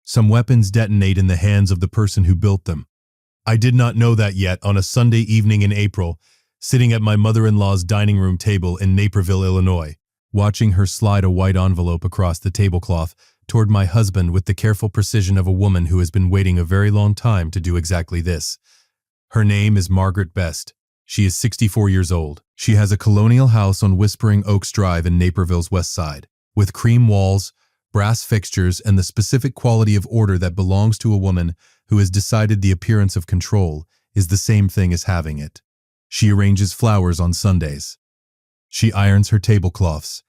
Some weapons detonate in the hands of the person who built them. I did not know that yet on a Sunday evening in April, sitting at my mother-in-law's dining room table in Naperville, Illinois, watching her slide a white envelope across the tablecloth toward my husband with the careful precision of a woman who has been waiting a very long time to do exactly this. Her name is Margaret Best. She is 64 years old. She has a colonial house on Whispering Oaks Drive in Naperville's west side, with cream walls, brass fixtures, and the specific quality of order that belongs to a woman who has decided the appearance of control is the same thing as having it. She arranges flowers on Sundays. She irons her tablecloths.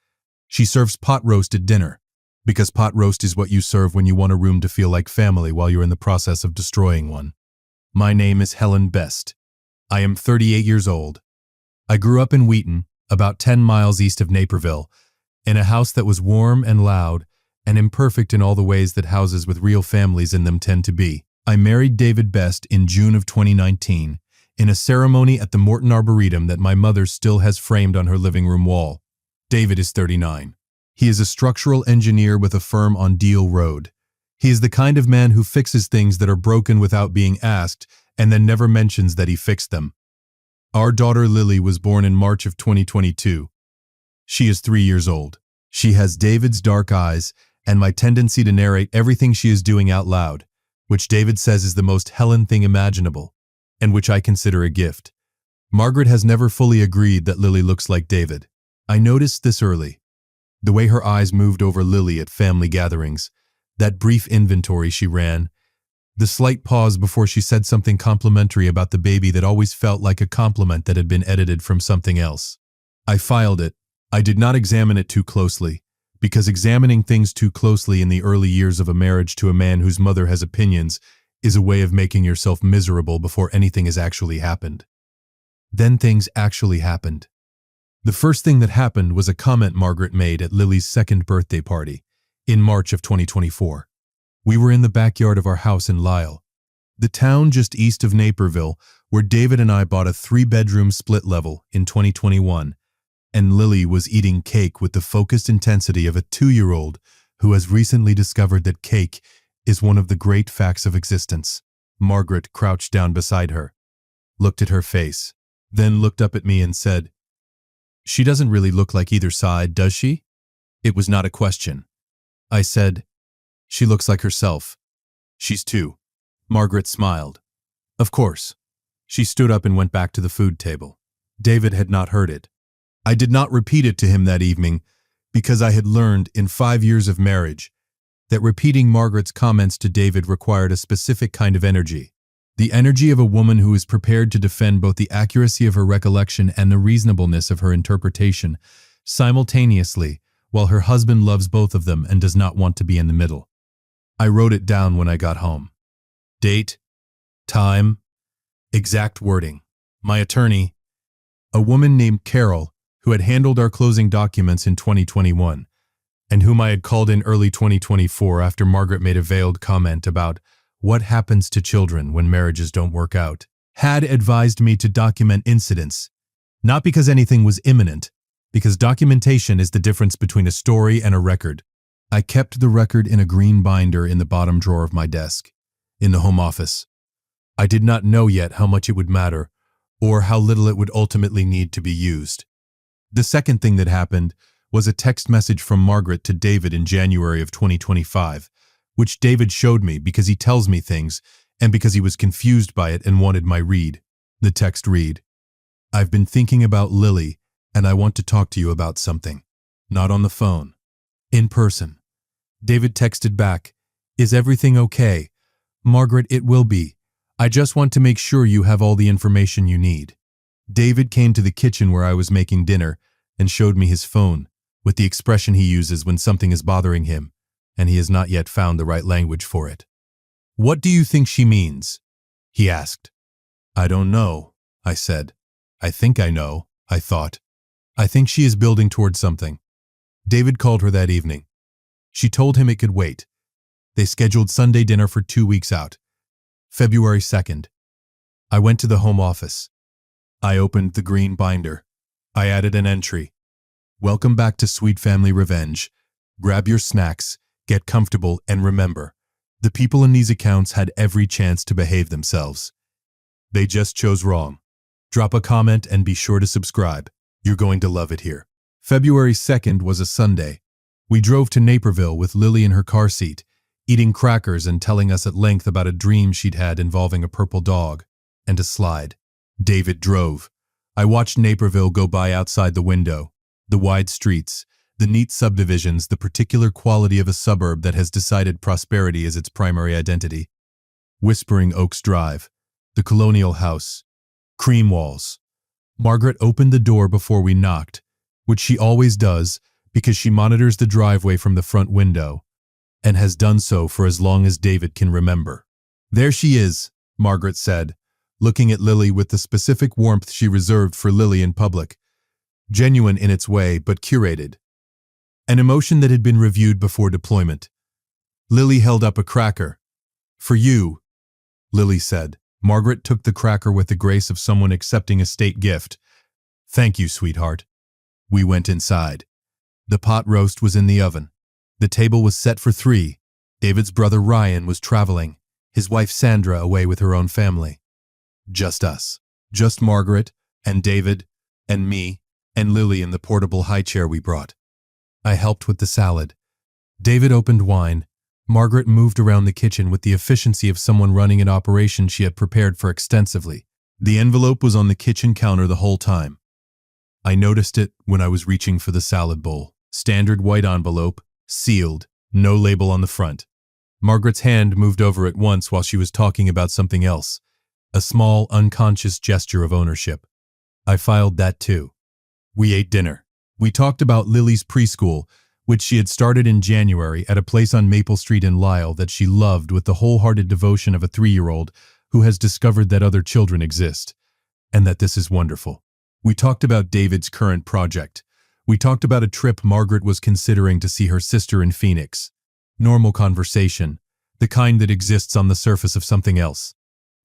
She serves pot roast at dinner, because pot roast is what you serve when you want a room to feel like family while you're in the process of destroying one. My name is Helen Best. I am 38 years old. I grew up in Wheaton, about 10 miles east of Naperville, in a house that was warm and loud and imperfect in all the ways that houses with real families in them tend to be. I married David Best in June of 2019 in a ceremony at the Morton Arboretum that my mother still has framed on her living room wall. David is 39. He is a structural engineer with a firm on Deal Road. He is the kind of man who fixes things that are broken without being asked and then never mentions that he fixed them. Our daughter Lily was born in March of 2022. She is 3 years old. She has David's dark eyes and my tendency to narrate everything she is doing out loud, which David says is the most Helen thing imaginable, and which I consider a gift. Margaret has never fully agreed that Lily looks like David. I noticed this early. The way her eyes moved over Lily at family gatherings, that brief inventory she ran, the slight pause before she said something complimentary about the baby that always felt like a compliment that had been edited from something else. I filed it. I did not examine it too closely, because examining things too closely in the early years of a marriage to a man whose mother has opinions is a way of making yourself miserable before anything has actually happened. Then things actually happened. The first thing that happened was a comment Margaret made at Lily's second birthday party in March of 2024. We were in the backyard of our house in Lisle, the town just east of Naperville, where David and I bought a 3-bedroom split level in 2021, and Lily was eating cake with the focused intensity of a 2-year-old who has recently discovered that cake is one of the great facts of existence. Margaret crouched down beside her, looked at her face, then looked up at me and said, "She doesn't really look like either side, does she?" It was not a question. I said, "She looks like herself. She's 2. Margaret smiled. Of course. She stood up and went back to the food table. David had not heard it. I did not repeat it to him that evening because I had learned in 5 years of marriage that repeating Margaret's comments to David required a specific kind of energy. The energy of a woman who is prepared to defend both the accuracy of her recollection and the reasonableness of her interpretation simultaneously, while her husband loves both of them and does not want to be in the middle. I wrote it down when I got home. Date, time, exact wording. My attorney, a woman named Carol, who had handled our closing documents in 2021, and whom I had called in early 2024 after Margaret made a veiled comment about what happens to children when marriages don't work out, had advised me to document incidents, not because anything was imminent, because documentation is the difference between a story and a record. I kept the record in a green binder in the bottom drawer of my desk, in the home office. I did not know yet how much it would matter, or how little it would ultimately need to be used. The second thing that happened was a text message from Margaret to David in January of 2025, which David showed me because he tells me things and because he was confused by it and wanted my read. The text read, "I've been thinking about Lily, and I want to talk to you about something. Not on the phone. In person." David texted back, "Is everything okay? Margaret, it will be. I just want to make sure you have all the information you need." David came to the kitchen where I was making dinner and showed me his phone, with the expression he uses when something is bothering him, and he has not yet found the right language for it. "What do you think she means?" he asked. "I don't know," I said. "I think I know," I thought. "I think she is building towards something." David called her that evening. She told him it could wait. They scheduled Sunday dinner for 2 weeks out. February 2nd. I went to the home office. I opened the green binder. I added an entry. "Welcome back to Sweet Family Revenge. Grab your snacks, get comfortable, and remember, The people in these accounts had every chance to behave themselves. They just chose wrong. Drop a comment and be sure to subscribe. You're going to love it here. February 2nd was a Sunday. We drove to Naperville with Lily in her car seat, eating crackers and telling us at length about a dream she'd had involving a purple dog and a slide. David drove. I watched Naperville go by outside the window. The wide streets, the neat subdivisions, the particular quality of a suburb that has decided prosperity as its primary identity. Whispering Oaks Drive, the colonial house, cream walls. Margaret opened the door before we knocked, which she always does because she monitors the driveway from the front window, and has done so for as long as David can remember. "There she is," Margaret said, looking at Lily with the specific warmth she reserved for Lily in public. Genuine in its way, but curated. An emotion that had been reviewed before deployment. Lily held up a cracker. "For you," Lily said. Margaret took the cracker with the grace of someone accepting a state gift. "Thank you, sweetheart." We went inside. The pot roast was in the oven. The table was set for 3. David's brother Ryan was traveling, his wife Sandra away with her own family. Just us. Just Margaret, and David, and me, and Lily in the portable high chair we brought. I helped with the salad. David opened wine. Margaret moved around the kitchen with the efficiency of someone running an operation she had prepared for extensively. The envelope was on the kitchen counter the whole time. I noticed it when I was reaching for the salad bowl. Standard white envelope, sealed, no label on the front. Margaret's hand moved over it once while she was talking about something else, a small, unconscious gesture of ownership. I filed that too. We ate dinner. We talked about Lily's preschool, which she had started in January at a place on Maple Street in Lisle that she loved with the wholehearted devotion of a 3-year-old who has discovered that other children exist, and that this is wonderful. We talked about David's current project. We talked about a trip Margaret was considering to see her sister in Phoenix. Normal conversation, the kind that exists on the surface of something else.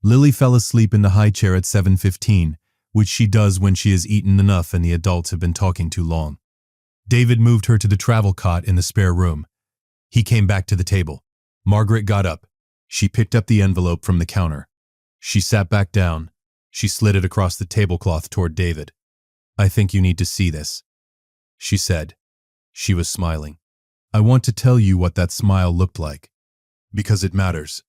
Lily fell asleep in the high chair at 7:15, which she does when she has eaten enough and the adults have been talking too long. David moved her to the travel cot in the spare room. He came back to the table. Margaret got up. She picked up the envelope from the counter. She sat back down. She slid it across the tablecloth toward David. "I think you need to see this," she said. She was smiling. "I want to tell you what that smile looked like, because it matters."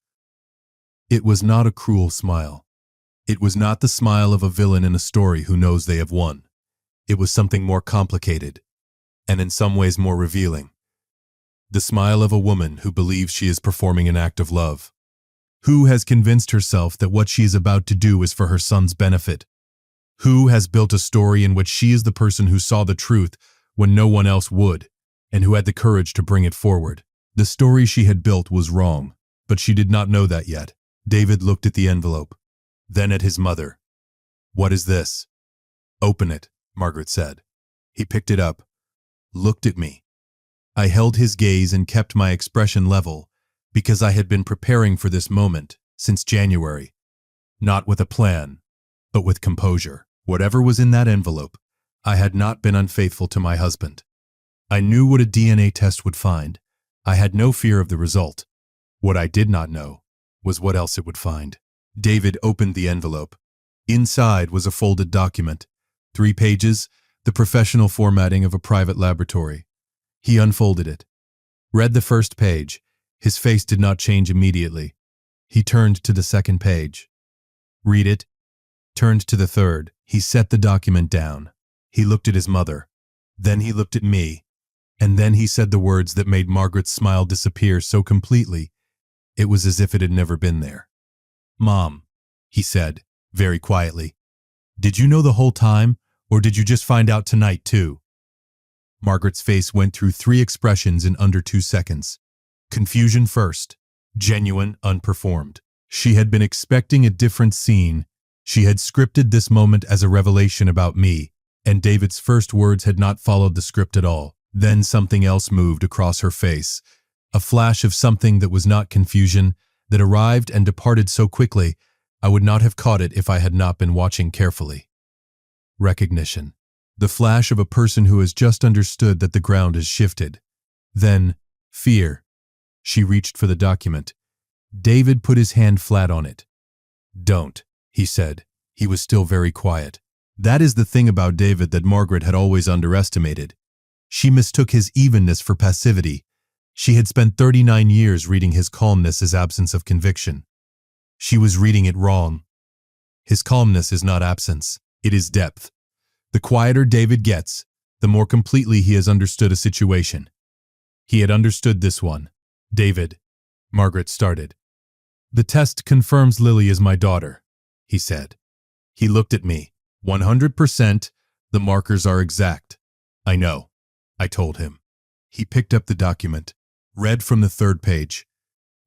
It was not a cruel smile. It was not the smile of a villain in a story who knows they have won. It was something more complicated, and in some ways more revealing. The smile of a woman who believes she is performing an act of love, who has convinced herself that what she is about to do is for her son's benefit, who has built a story in which she is the person who saw the truth when no one else would, and who had the courage to bring it forward. The story she had built was wrong, but she did not know that yet. David looked at the envelope, then at his mother. "What is this?" "Open it," Margaret said. He picked it up, looked at me. I held his gaze and kept my expression level because I had been preparing for this moment since January, not with a plan, but with composure. Whatever was in that envelope, I had not been unfaithful to my husband. I knew what a DNA test would find. I had no fear of the result. What I did not know was what else it would find. David opened the envelope. Inside was a folded document, 3 pages, the professional formatting of a private laboratory. He unfolded it, read the first page. His face did not change immediately. He turned to the second page. Read it. Turned to the third. He set the document down. He looked at his mother. Then he looked at me. And then he said the words that made Margaret's smile disappear so completely, it was as if it had never been there. "Mom," he said, very quietly, "did you know the whole time, or did you just find out tonight too?" Margaret's face went through 3 expressions in under 2 seconds. Confusion first, genuine, unperformed. She had been expecting a different scene. She had scripted this moment as a revelation about me, and David's first words had not followed the script at all. Then something else moved across her face, a flash of something that was not confusion, that arrived and departed so quickly, I would not have caught it if I had not been watching carefully. Recognition. The flash of a person who has just understood that the ground has shifted. Then, fear. She reached for the document. David put his hand flat on it. "Don't," he said. He was still very quiet. That is the thing about David that Margaret had always underestimated. She mistook his evenness for passivity. She had spent 39 years reading his calmness as absence of conviction. She was reading it wrong. His calmness is not absence, it is depth. The quieter David gets, the more completely he has understood a situation. He had understood this one. "David," Margaret started. "The test confirms Lily is my daughter," he said. He looked at me. 100%, the markers are exact. "I know," I told him. He picked up the document, read from the 3rd page.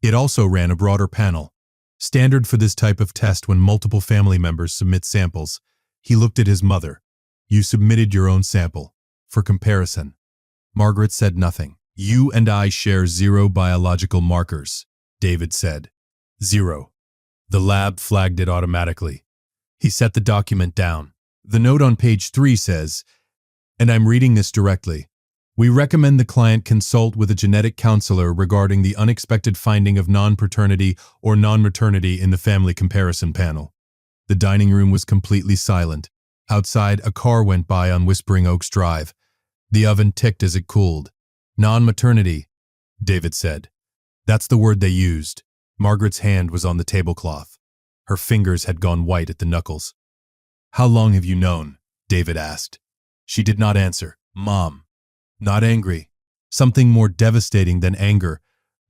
It also ran a broader panel. Standard for this type of test when multiple family members submit samples. He looked at his mother. "You submitted your own sample. For comparison." Margaret said nothing. "You and I share 0 biological markers," David said. 0. The lab flagged it automatically. He set the document down. The note on page 3 says, and I'm reading this directly, "We recommend the client consult with a genetic counselor regarding the unexpected finding of non-paternity or non-maternity in the family comparison panel." The dining room was completely silent. Outside, a car went by on Whispering Oaks Drive. The oven ticked as it cooled. "Non-maternity," David said. "That's the word they used." Margaret's hand was on the tablecloth. Her fingers had gone white at the knuckles. "How long have you known?" David asked. She did not answer. "Mom." Not angry. Something more devastating than anger.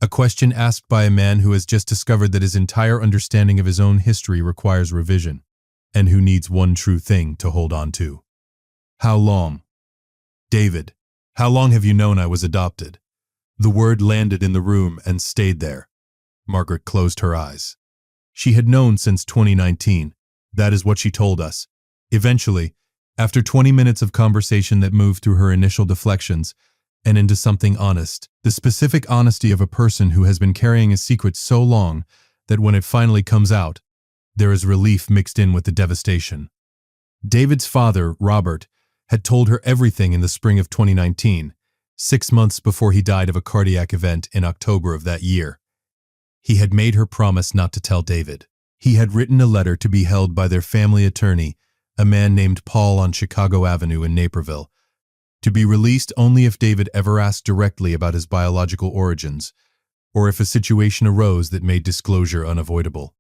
A question asked by a man who has just discovered that his entire understanding of his own history requires revision, and who needs one true thing to hold on to. "How long?" "David, how long have you known I was adopted?" The word landed in the room and stayed there. Margaret closed her eyes. She had known since 2019. That is what she told us. Eventually, after 20 minutes of conversation that moved through her initial deflections and into something honest, the specific honesty of a person who has been carrying a secret so long that when it finally comes out, there is relief mixed in with the devastation. David's father, Robert, had told her everything in the spring of 2019, 6 months before he died of a cardiac event in October of that year. He had made her promise not to tell David. He had written a letter to be held by their family attorney, a man named Paul on Chicago Avenue in Naperville, to be released only if David ever asked directly about his biological origins, or if a situation arose that made disclosure unavoidable.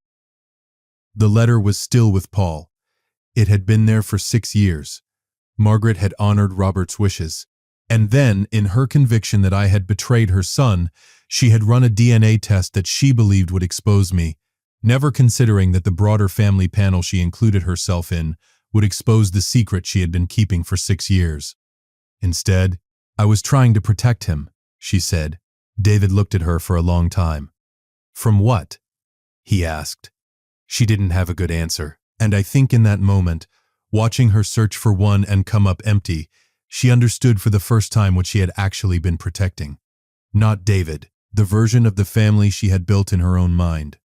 The letter was still with Paul. It had been there for 6 years. Margaret had honored Robert's wishes, and then, in her conviction that I had betrayed her son, she had run a DNA test that she believed would expose me, never considering that the broader family panel she included herself in would expose the secret she had been keeping for 6 years. Instead, "I was trying to protect him," she said. David looked at her for a long time. "From what?" he asked. She didn't have a good answer, and I think in that moment, watching her search for one and come up empty, she understood for the first time what she had actually been protecting. Not David, the version of the family she had built in her own mind.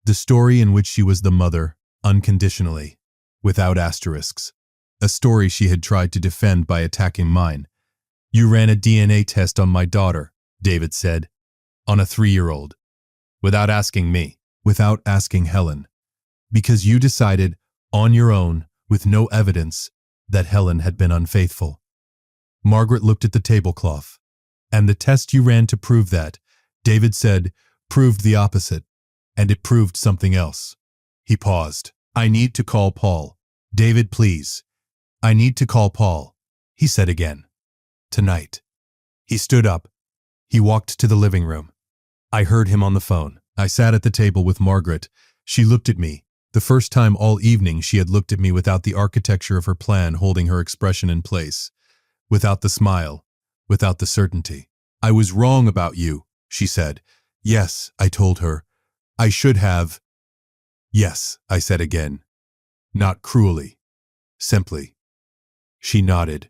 The story in which she was the mother, unconditionally, without asterisks. A story she had tried to defend by attacking mine. "You ran a DNA test on my daughter," David said, "on a 3-year-old. Without asking me, without asking Helen. Because you decided, on your own, with no evidence, that Helen had been unfaithful." Margaret looked at the tablecloth. "And the test you ran to prove that," David said, "proved the opposite. And it proved something else." He paused. "I need to call Paul. David, please. I need to call Paul," he said again. "Tonight." He stood up. He walked to the living room. I heard him on the phone. I sat at the table with Margaret. She looked at me. The first time all evening she had looked at me without the architecture of her plan holding her expression in place. Without the smile. Without the certainty. "I was wrong about you," she said. "Yes," I told her. "I should have." "Yes," I said again. "Not cruelly. Simply." She nodded.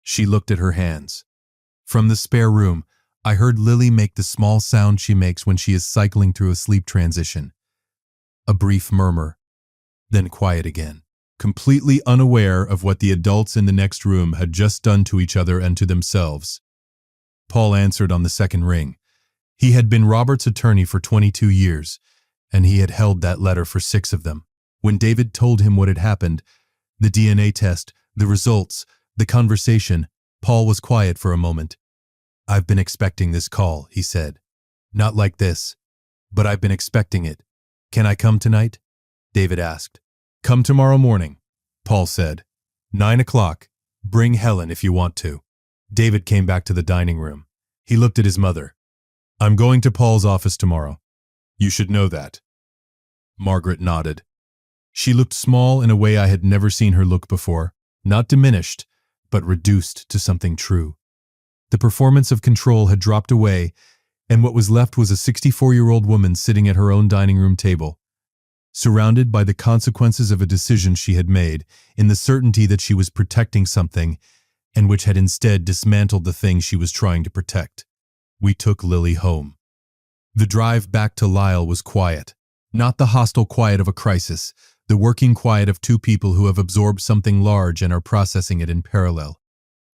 She looked at her hands. From the spare room, I heard Lily make the small sound she makes when she is cycling through a sleep transition. A brief murmur, then quiet again, completely unaware of what the adults in the next room had just done to each other and to themselves. Paul answered on the second ring. He had been Robert's attorney for 22 years, and he had held that letter for 6 of them. When David told him what had happened, the DNA test, the results, the conversation, Paul was quiet for a moment. "I've been expecting this call," he said. "Not like this, but I've been expecting it. Can I come tonight?" David asked. "Come tomorrow morning," Paul said. 9 o'clock. Bring Helen if you want to." David came back to the dining room. He looked at his mother. "I'm going to Paul's office tomorrow. You should know that." Margaret nodded. She looked small in a way I had never seen her look before, not diminished, but reduced to something true. The performance of control had dropped away, and what was left was a 64-year-old woman sitting at her own dining room table, surrounded by the consequences of a decision she had made, in the certainty that she was protecting something, and which had instead dismantled the thing she was trying to protect. We took Lily home. The drive back to Lyle was quiet, not the hostile quiet of a crisis, the working quiet of two people who have absorbed something large and are processing it in parallel.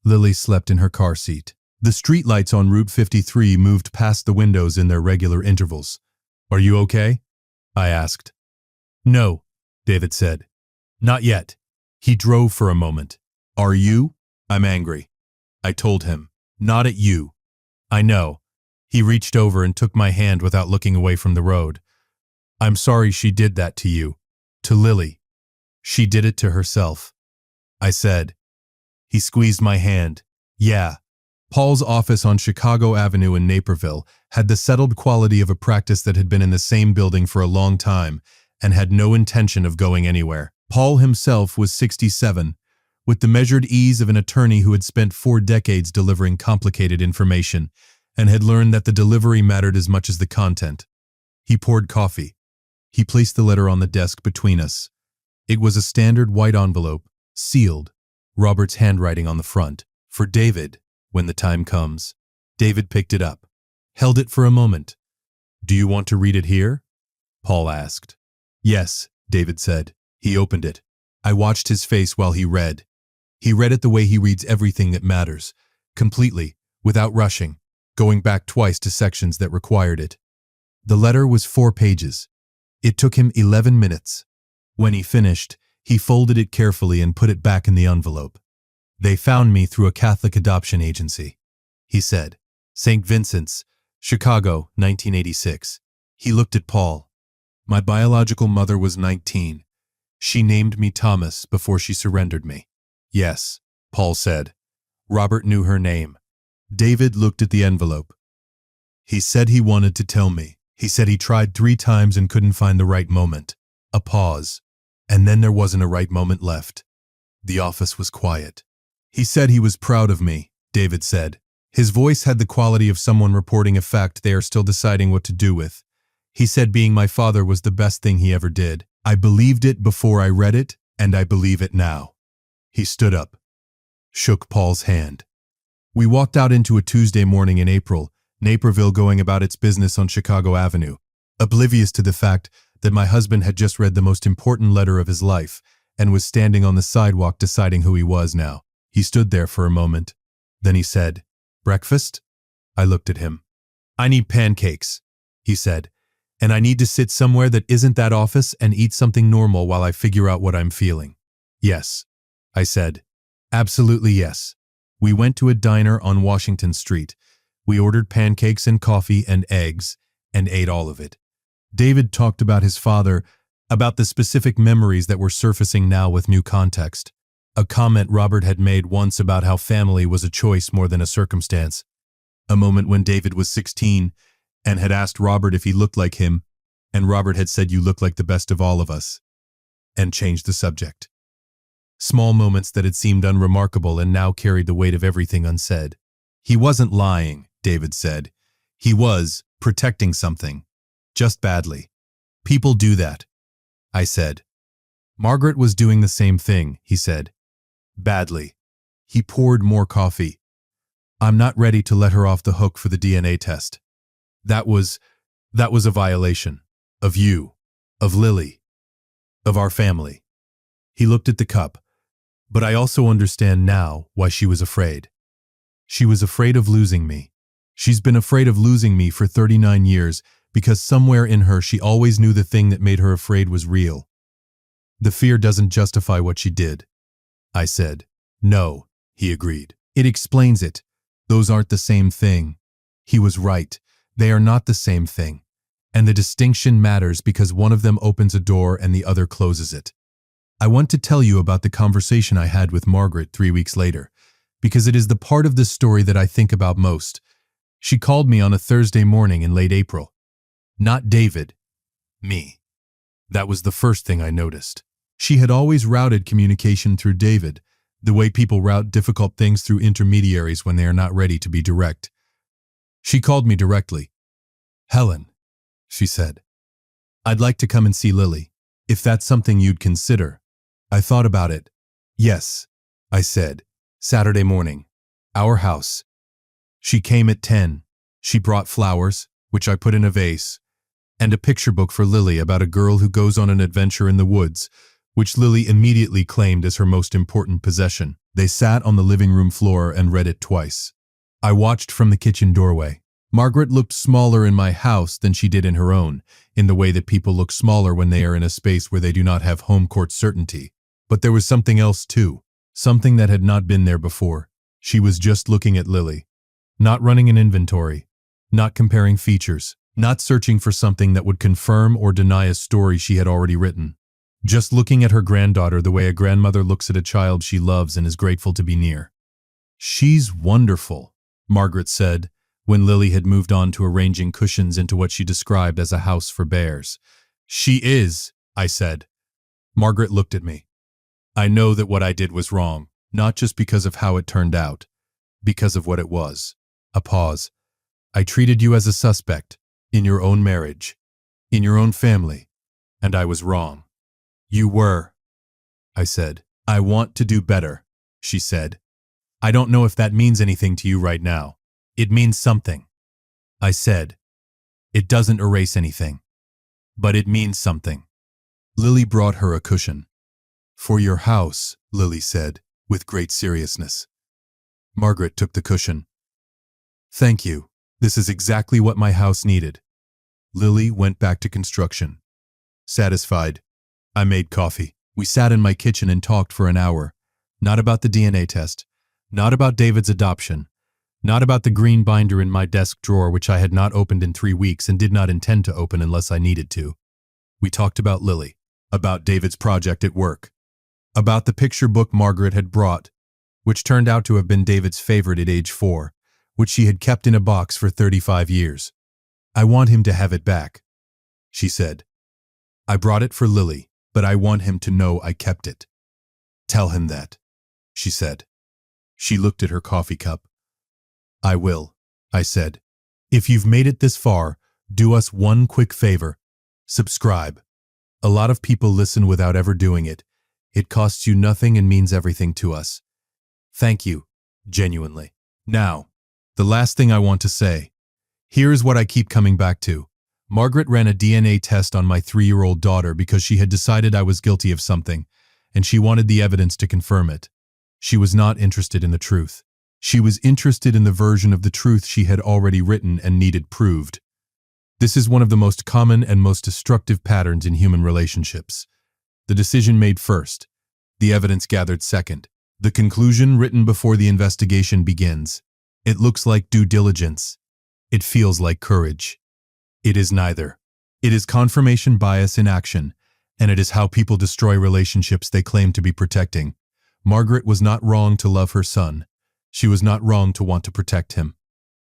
Lily slept in her car seat. The streetlights on Route 53 moved past the windows in their regular intervals. "Are you okay?" I asked. "No," David said. "Not yet." He drove for a moment. "Are you?" "I'm angry," I told him. "Not at you." "I know." He reached over and took my hand without looking away from the road. "I'm sorry she did that to you. To Lily. She did it to herself," I said. He squeezed my hand. "Yeah." Paul's office on Chicago Avenue in Naperville had the settled quality of a practice that had been in the same building for a long time and had no intention of going anywhere. Paul himself was 67, with the measured ease of an attorney who had spent 4 decades delivering complicated information and had learned that the delivery mattered as much as the content. He poured coffee. He placed the letter on the desk between us. It was a standard white envelope, sealed, Robert's handwriting on the front. "For David, when the time comes." David picked it up, held it for a moment. "Do you want to read it here?" Paul asked. "Yes," David said. He opened it. I watched his face while he read. He read it the way he reads everything that matters, completely, without rushing, going back twice to sections that required it. The letter was 4 pages. It took him 11 minutes. When he finished, he folded it carefully and put it back in the envelope. "They found me through a Catholic adoption agency," he said. "St. Vincent's, Chicago, 1986. He looked at Paul. "My biological mother was 19. She named me Thomas before she surrendered me." "Yes," Paul said. "Robert knew her name." David looked at the envelope. "He said he wanted to tell me. He said he tried 3 times and couldn't find the right moment." A pause, and then there wasn't a right moment left. The office was quiet. "He said he was proud of me," David said. His voice had the quality of someone reporting a fact they are still deciding what to do with. "He said being my father was the best thing he ever did. I believed it before I read it, and I believe it now." He stood up, shook Paul's hand. We walked out into a Tuesday morning in April, Naperville going about its business on Chicago Avenue, oblivious to the fact that my husband had just read the most important letter of his life and was standing on the sidewalk deciding who he was now. He stood there for a moment. Then he said, "Breakfast?" I looked at him. "I need pancakes," he said, "and I need to sit somewhere that isn't that office and eat something normal while I figure out what I'm feeling." "Yes," I said. "Absolutely yes." We went to a diner on Washington Street. We ordered pancakes and coffee and eggs and ate all of it. David talked about his father, about the specific memories that were surfacing now with new context. A comment Robert had made once about how family was a choice more than a circumstance. A moment when David was 16 and had asked Robert if he looked like him, and Robert had said, "You look like the best of all of us," and changed the subject. Small moments that had seemed unremarkable and now carried the weight of everything unsaid. "He wasn't lying," David said. "He was protecting something. Just badly. People do that," I said. "Margaret was doing the same thing," he said. "Badly." He poured more coffee. "I'm not ready to let her off the hook for the DNA test. That was a violation. Of you. Of Lily. Of our family." He looked at the cup. "But I also understand now why she was afraid. She was afraid of losing me. She's been afraid of losing me for 39 years because somewhere in her she always knew the thing that made her afraid was real. The fear doesn't justify what she did, I said. No, he agreed. It explains it. Those aren't the same thing. He was right. They are not the same thing. And the distinction matters because one of them opens a door and the other closes it. I want to tell you about the conversation I had with Margaret 3 weeks later, because it is the part of this story that I think about most. She called me on a Thursday morning in late April. Not David. Me. That was the first thing I noticed. She had always routed communication through David, the way people route difficult things through intermediaries when they are not ready to be direct. She called me directly. Helen, she said, I'd like to come and see Lily, if that's something you'd consider. I thought about it. Yes, I said. Saturday morning. Our house. She came at 10. She brought flowers, which I put in a vase, and a picture book for Lily about a girl who goes on an adventure in the woods, which Lily immediately claimed as her most important possession. They sat on the living room floor and read it twice. I watched from the kitchen doorway. Margaret looked smaller in my house than she did in her own, in the way that people look smaller when they are in a space where they do not have home court certainty. But there was something else too, something that had not been there before. She was just looking at Lily, not running an inventory, not comparing features, not searching for something that would confirm or deny a story she had already written. Just looking at her granddaughter the way a grandmother looks at a child she loves and is grateful to be near. She's wonderful, Margaret said, when Lily had moved on to arranging cushions into what she described as a house for bears. She is, I said. Margaret looked at me. I know that what I did was wrong, not just because of how it turned out, because of what it was. A pause. I treated you as a suspect, in your own marriage, in your own family, and I was wrong. You were, I said. I want to do better, she said. I don't know if that means anything to you right now. It means something, I said. It doesn't erase anything, but it means something. Lily brought her a cushion. For your house, Lily said, with great seriousness. Margaret took the cushion. Thank you. This is exactly what my house needed. Lily went back to construction. Satisfied, I made coffee. We sat in my kitchen and talked for an hour. Not about the DNA test. Not about David's adoption. Not about the green binder in my desk drawer which I had not opened in 3 weeks and did not intend to open unless I needed to. We talked about Lily. About David's project at work. About the picture book Margaret had brought, which turned out to have been David's favorite at age 4, which she had kept in a box for 35 years. I want him to have it back, she said. I brought it for Lily, but I want him to know I kept it. Tell him that, she said. She looked at her coffee cup. I will, I said. If you've made it this far, do us one quick favor. Subscribe. A lot of people listen without ever doing it. It costs you nothing and means everything to us. Thank you, genuinely. Now, the last thing I want to say. Here's what I keep coming back to. Margaret ran a DNA test on my 3-year-old daughter because she had decided I was guilty of something, and she wanted the evidence to confirm it. She was not interested in the truth. She was interested in the version of the truth she had already written and needed proved. This is one of the most common and most destructive patterns in human relationships. The decision made first, the evidence gathered second, the conclusion written before the investigation begins. It looks like due diligence. It feels like courage. It is neither. It is confirmation bias in action, and it is how people destroy relationships they claim to be protecting. Margaret was not wrong to love her son. She was not wrong to want to protect him.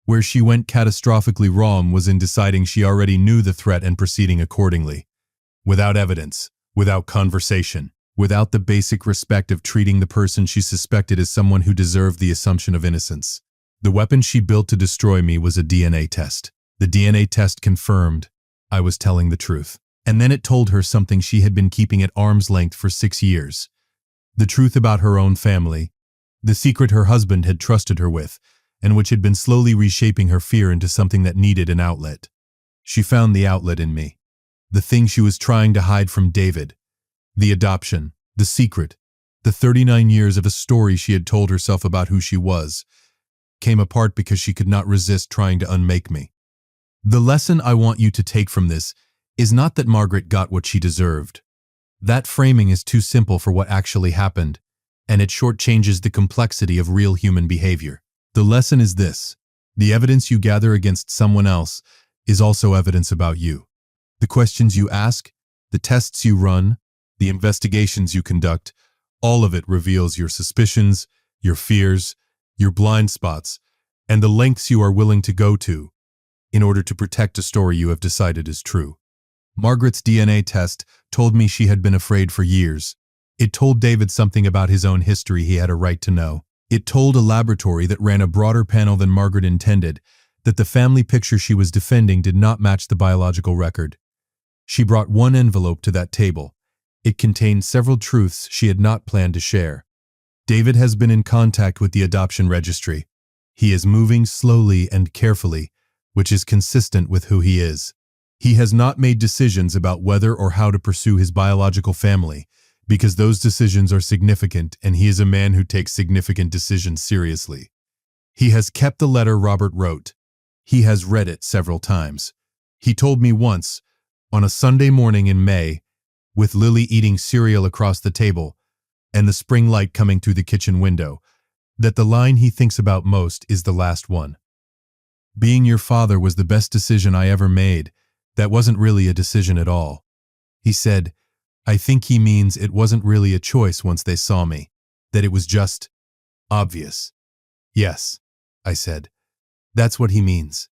Where she went catastrophically wrong was in deciding she already knew the threat and proceeding accordingly. Without evidence, without conversation, without the basic respect of treating the person she suspected as someone who deserved the assumption of innocence. The weapon she built to destroy me was a DNA test. The DNA test confirmed I was telling the truth. And then it told her something she had been keeping at arm's length for 6 years. The truth about her own family, the secret her husband had trusted her with, and which had been slowly reshaping her fear into something that needed an outlet. She found the outlet in me. The thing she was trying to hide from David. The adoption, the secret, the 39 years of a story she had told herself about who she was. came apart because she could not resist trying to unmake me. The lesson I want you to take from this is not that Margaret got what she deserved. That framing is too simple for what actually happened, and it shortchanges the complexity of real human behavior. The lesson is this: the evidence you gather against someone else is also evidence about you. The questions you ask, the tests you run, the investigations you conduct, all of it reveals your suspicions, your fears, your blind spots, and the lengths you are willing to go to in order to protect a story you have decided is true. Margaret's DNA test told me she had been afraid for years. It told David something about his own history he had a right to know. It told a laboratory that ran a broader panel than Margaret intended that the family picture she was defending did not match the biological record. She brought one envelope to that table. It contained several truths she had not planned to share. David has been in contact with the adoption registry. He is moving slowly and carefully, which is consistent with who he is. He has not made decisions about whether or how to pursue his biological family, because those decisions are significant and he is a man who takes significant decisions seriously. He has kept the letter Robert wrote. He has read it several times. He told me once, on a Sunday morning in May, with Lily eating cereal across the table and the spring light coming through the kitchen window, that the line he thinks about most is the last one. Being your father was the best decision I ever made. That wasn't really a decision at all. He said, I think he means it wasn't really a choice once they saw me, that it was just obvious. Yes, I said. That's what he means.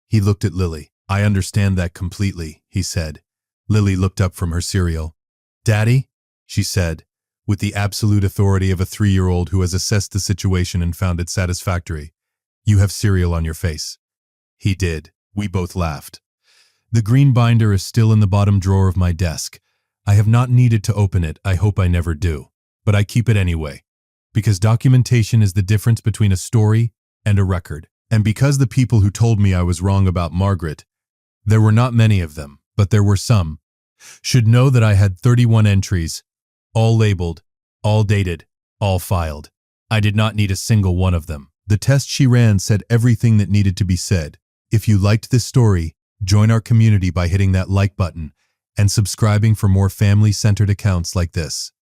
He looked at Lily. I understand that completely, he said. Lily looked up from her cereal. Daddy, she said, with the absolute authority of a 3-year-old who has assessed the situation and found it satisfactory. You have cereal on your face. He did. We both laughed. The green binder is still in the bottom drawer of my desk. I have not needed to open it, I hope I never do. But I keep it anyway. Because documentation is the difference between a story and a record. And because the people who told me I was wrong about Margaret, there were not many of them, but there were some, should know that I had 31 entries, all labeled, all dated, all filed. I did not need a single one of them. The test she ran said everything that needed to be said. If you liked this story, join our community by hitting that like button and subscribing for more family-centered accounts like this.